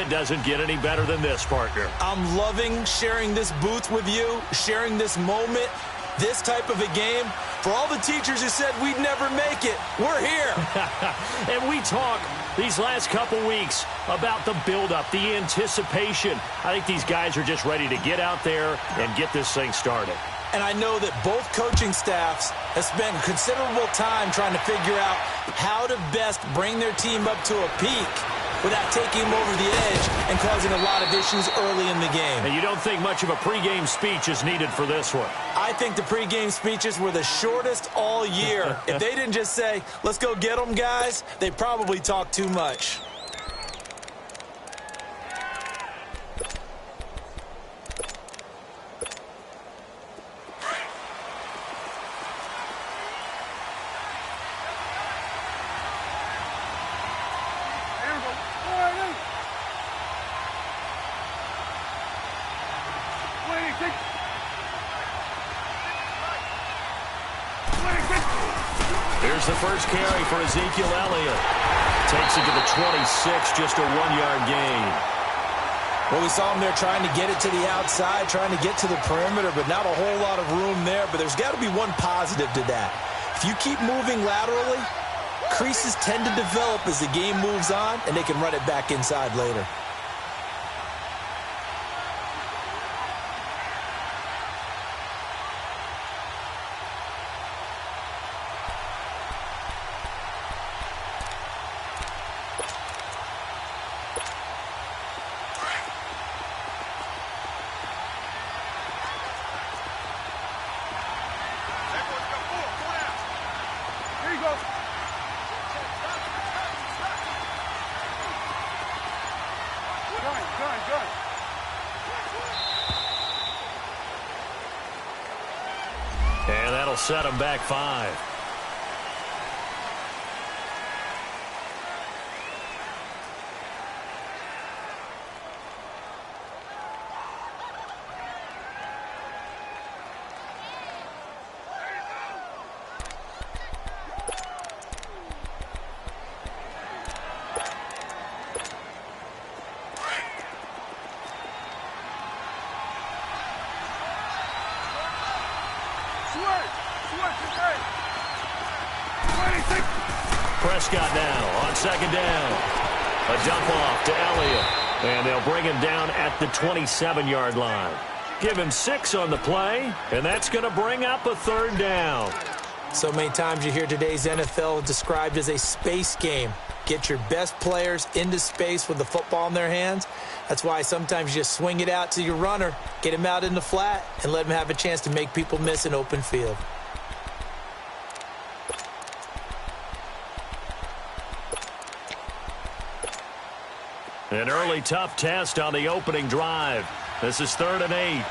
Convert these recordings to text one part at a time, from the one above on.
It doesn't get any better than this, partner. I'm loving sharing this booth with you, sharing this moment, this type of a game. For all the teachers who said we'd never make it, we're here. And we talk these last couple weeks about the buildup, the anticipation. I think these guys are just ready to get out there and get this thing started. And I know that both coaching staffs have spent considerable time trying to figure out how to best bring their team up to a peak without taking them over the edge and causing a lot of issues early in the game. And you don't think much of a pregame speech is needed for this one? I think the pregame speeches were the shortest all year. If they didn't just say, let's go get them, guys, they probably talked too much. Here's the first carry for Ezekiel Elliott. Takes it to the 26, just a 1-yard gain. Well, we saw him there trying to get it to the outside, trying to get to the perimeter, but not a whole lot of room there. But there's got to be one positive to that. If you keep moving laterally, creases tend to develop as the game moves on, and they can run it back inside later. And that'll set him back 5. Prescott now on second down. A dump off to Elliott. And they'll bring him down at the 27-yard line. Give him 6 on the play, and that's going to bring up a third down. So many times you hear today's NFL described as a space game. Get your best players into space with the football in their hands. That's why sometimes you just swing it out to your runner, get him out in the flat, and let him have a chance to make people miss an open field. An early tough test on the opening drive. This is 3rd and 8.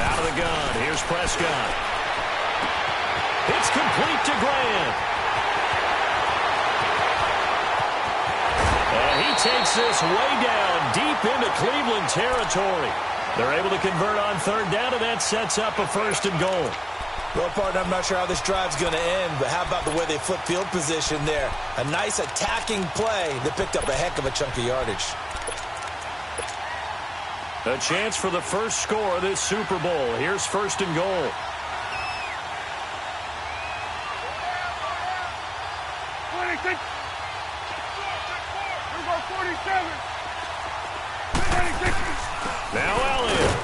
Out of the gun. Here's Prescott. It's complete to Grant. And he takes this way down deep into Cleveland territory. They're able to convert on 3rd down, and that sets up a 1st and goal. Well, partner, I'm not sure how this drive's going to end, but how about the way they flip field position there? A nice attacking play that picked up a heck of a chunk of yardage. A chance for the first score of this Super Bowl. Here's 1st and goal. Now Elliott.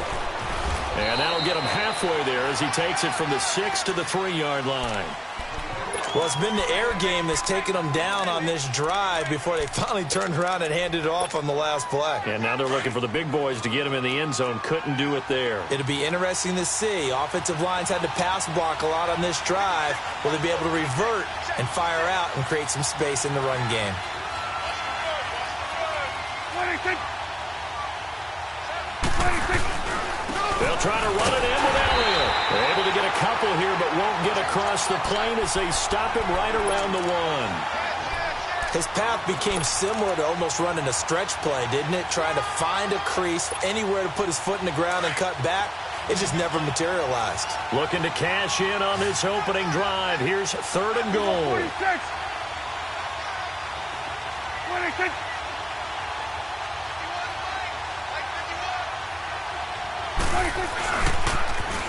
And that'll get him halfway there as he takes it from the 6 to the 3-yard line. Well, it's been the air game that's taken them down on this drive before they finally turned around and handed it off on the last play. And now they're looking for the big boys to get him in the end zone. Couldn't do it there. It'll be interesting to see. Offensive lines had to pass block a lot on this drive. Will they be able to revert and fire out and create some space in the run game? They'll try to run it in with Elliott. They're able to get a couple here, but won't get across the plane as they stop him right around the 1. His path became similar to almost running a stretch play, didn't it? Trying to find a crease, anywhere to put his foot in the ground and cut back. It just never materialized. Looking to cash in on this opening drive. Here's 3rd and goal. 26. 26.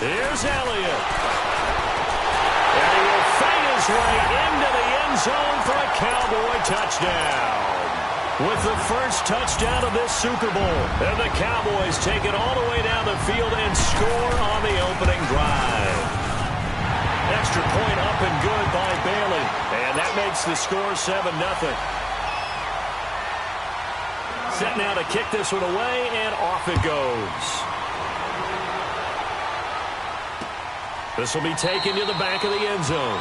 Here's Elliott. And he will fight his way into the end zone for a Cowboy touchdown. With the first touchdown of this Super Bowl. And the Cowboys take it all the way down the field and score on the opening drive. Extra point up and good by Bailey. And that makes the score 7-0. Set now to kick this one away, and off it goes. This will be taken to the back of the end zone.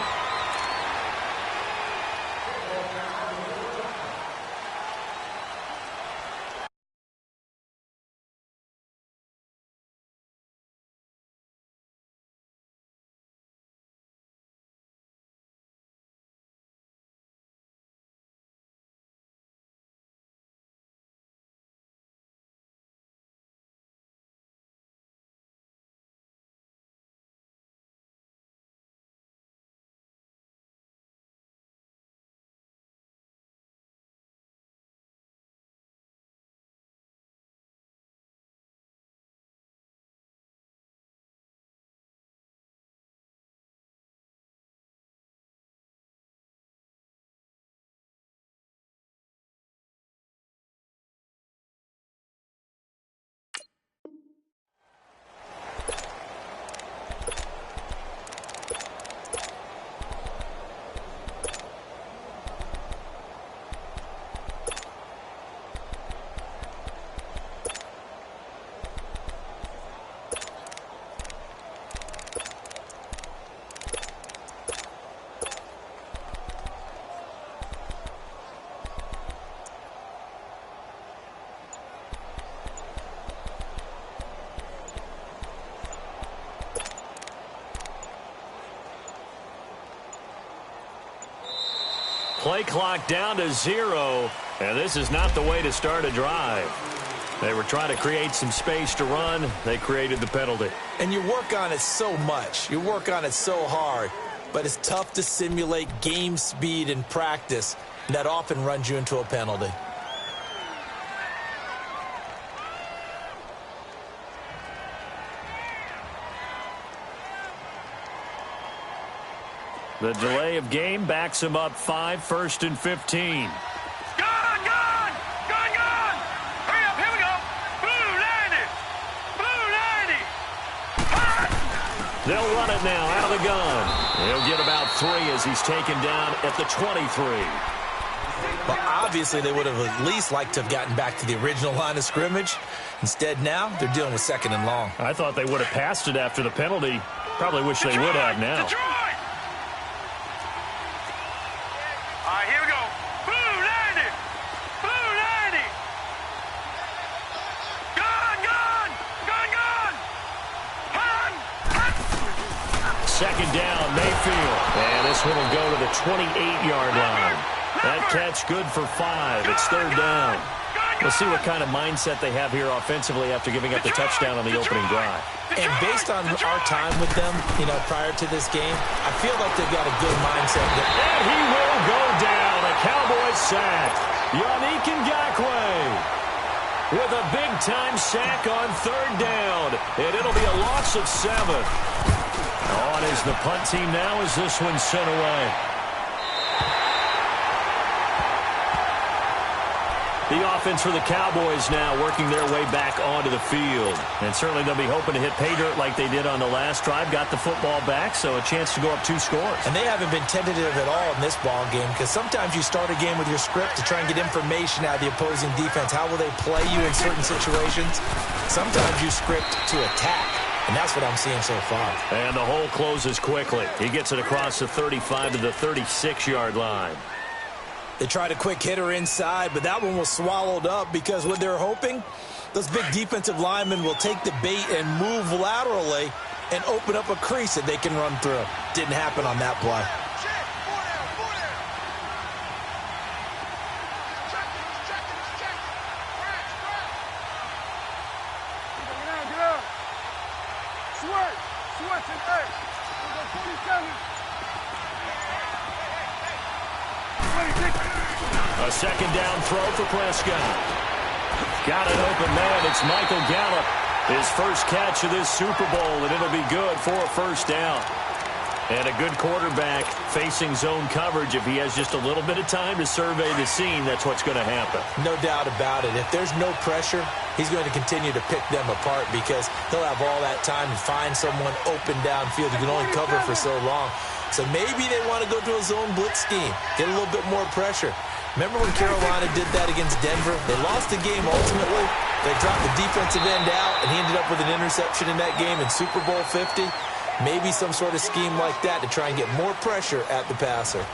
Play clock down to 0, and this is not the way to start a drive. They were trying to create some space to run. They created the penalty. And you work on it so much. You work on it so hard. But it's tough to simulate game speed in practice. And that often runs you into a penalty. The delay of game backs him up 5, 1st and 15. Gone! Gone! Gone! Gone! Hurry up! Here we go! Blue 90! Blue 90! Hot! They'll run it now out of the gun. He'll get about 3 as he's taken down at the 23. Well, obviously, they would have at least liked to have gotten back to the original line of scrimmage. Instead, now, they're dealing with 2nd and long. I thought they would have passed it after the penalty. Probably wish they would have now. Detroit! All right, here we go. Blue 90! Blue 90! Gone! Gone! Gone! Gone! Hot! Hot! 2nd down, Mayfield. And this one will go to the 28-yard line. That catch good for 5. It's 3rd down. We'll see what kind of mindset they have here offensively after giving up the touchdown on the opening drive. And based on our time with them, prior to this game, I feel like they've got a good mindset. And he will go down. A Cowboys sack. Yannick Ngakoue with a big-time sack on 3rd down. And it'll be a loss of 7. On is the punt team now as this one's sent away. The offense for the Cowboys now working their way back onto the field. And certainly they'll be hoping to hit pay dirt like they did on the last drive. Got the football back, so a chance to go up 2 scores. And they haven't been tentative at all in this ball game because sometimes you start a game with your script to try and get information out of the opposing defense. How will they play you in certain situations? Sometimes you script to attack. And that's what I'm seeing so far. And the hole closes quickly. He gets it across the 35 to the 36-yard line. They tried a quick hitter inside, but that one was swallowed up because what they're hoping, those big defensive linemen will take the bait and move laterally and open up a crease that they can run through. Didn't happen on that play. A second down throw for Prescott. Got an open man. It's Michael Gallup. His first catch of this Super Bowl, and it'll be good for a first down. And a good quarterback facing zone coverage. If he has just a little bit of time to survey the scene, that's what's going to happen. No doubt about it. If there's no pressure, he's going to continue to pick them apart because he'll have all that time to find someone open downfield. You can only cover for so long. So maybe they want to go to a zone blitz scheme, get a little bit more pressure. Remember when Carolina did that against Denver? They lost the game ultimately. They dropped the defensive end out, and he ended up with an interception in that game in Super Bowl 50. Maybe some sort of scheme like that to try and get more pressure at the passer.